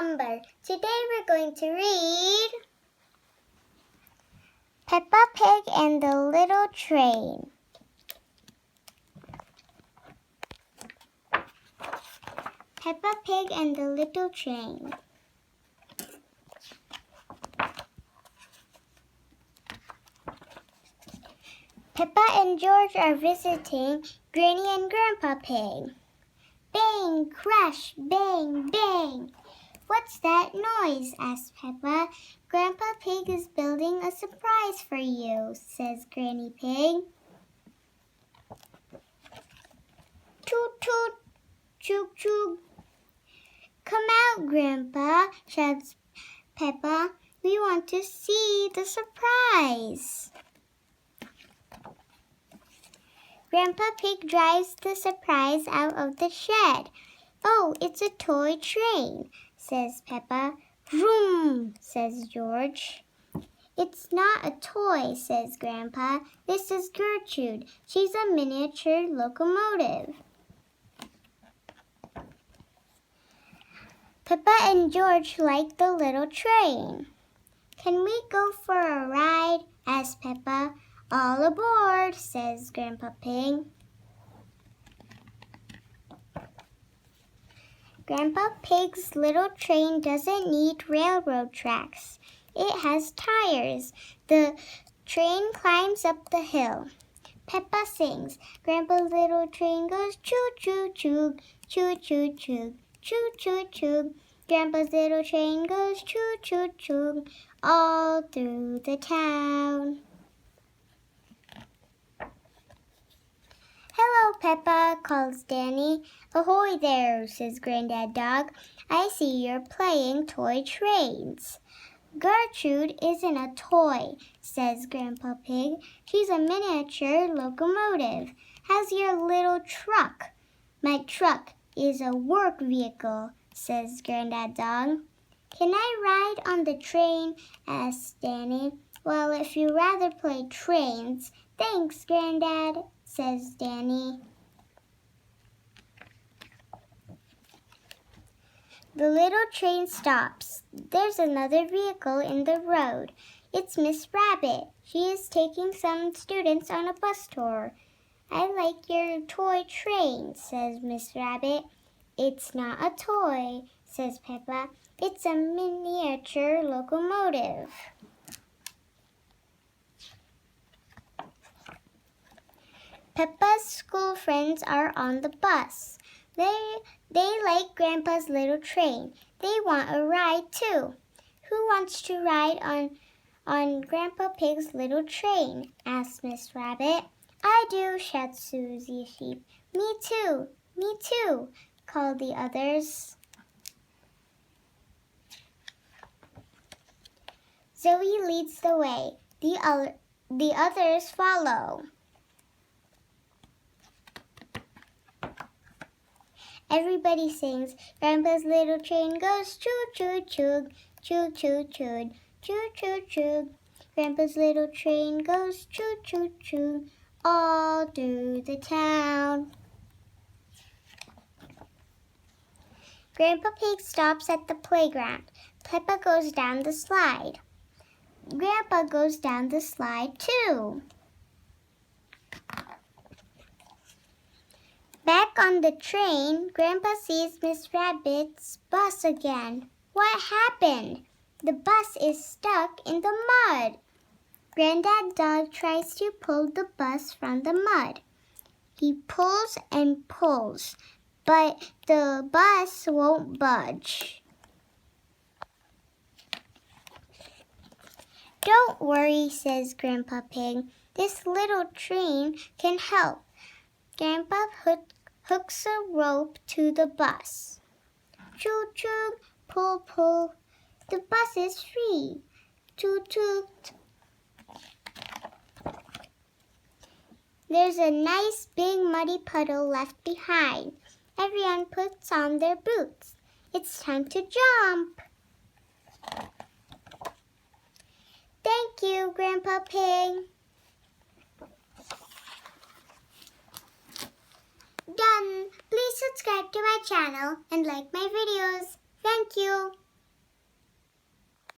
number. Today we're going to read Peppa Pig and the Little Train. Peppa Pig and the Little Train. Peppa and George are visiting Granny and Grandpa Pig. Bang, crash, bang, bang. What's that noise? asked Peppa. Grandpa Pig is building a surprise for you, says Granny Pig. Toot, toot, chook, chook. Come out, Grandpa, shouts Peppa. We want to see the surprise. Grandpa Pig drives the surprise out of the shed. Oh, it's a toy train, says Peppa. Vroom, says George. It's not a toy, says Grandpa. This is Gertrude. She's a miniature locomotive. Peppa and George like the little train. Can we go for a ride? asked Peppa. All aboard, says Grandpa Pig. Grandpa Pig's little train doesn't need railroad tracks. It has tires. The train climbs up the hill. Peppa sings. Grandpa's little train goes choo-choo-choo, choo-choo-choo, choo-choo-choo. Grandpa's little train goes choo-choo-choo all through the town. Hello, Peppa, calls Danny. Ahoy there, says Granddad Dog. I see you're playing toy trains. Gertrude isn't a toy, says Grandpa Pig. She's a miniature locomotive. How's your little truck? My truck is a work vehicle, says Granddad Dog. Can I ride on the train? asks Danny. Well, if you'd rather play trains, thanks, Granddad, says Danny. The little train stops. There's another vehicle in the road. It's Miss Rabbit. She is taking some students on a bus tour. I like your toy train, says Miss Rabbit. It's not a toy, says Peppa. It's a miniature locomotive. Peppa's school friends are on the bus. They like Grandpa's little train. They want a ride too. Who wants to ride on Grandpa Pig's little train? asked Miss Rabbit. I do, shouts Susie Sheep. Me too, called the others. Zoe leads the way. The others follow. Everybody sings. Grandpa's little train goes choo-choo-choo, choo-choo-choo, choo-choo-choo. Grandpa's little train goes choo-choo-choo all through the town. Grandpa Pig stops at the playground. Peppa goes down the slide. Grandpa goes down the slide too. Back on the train, Grandpa sees Miss Rabbit's bus again. What happened? The bus is stuck in the mud. Granddad Dog tries to pull the bus from the mud. He pulls and pulls, but the bus won't budge. Don't worry, says Grandpa Pig. This little train can help. Grandpa hooks a rope to the bus. Choo choo, pull pull. The bus is free. Toot toot. There's a nice big muddy puddle left behind. Everyone puts on their boots. It's time to jump. Thank you, Grandpa Pig. Done. Please subscribe to my channel and like my videos. Thank you.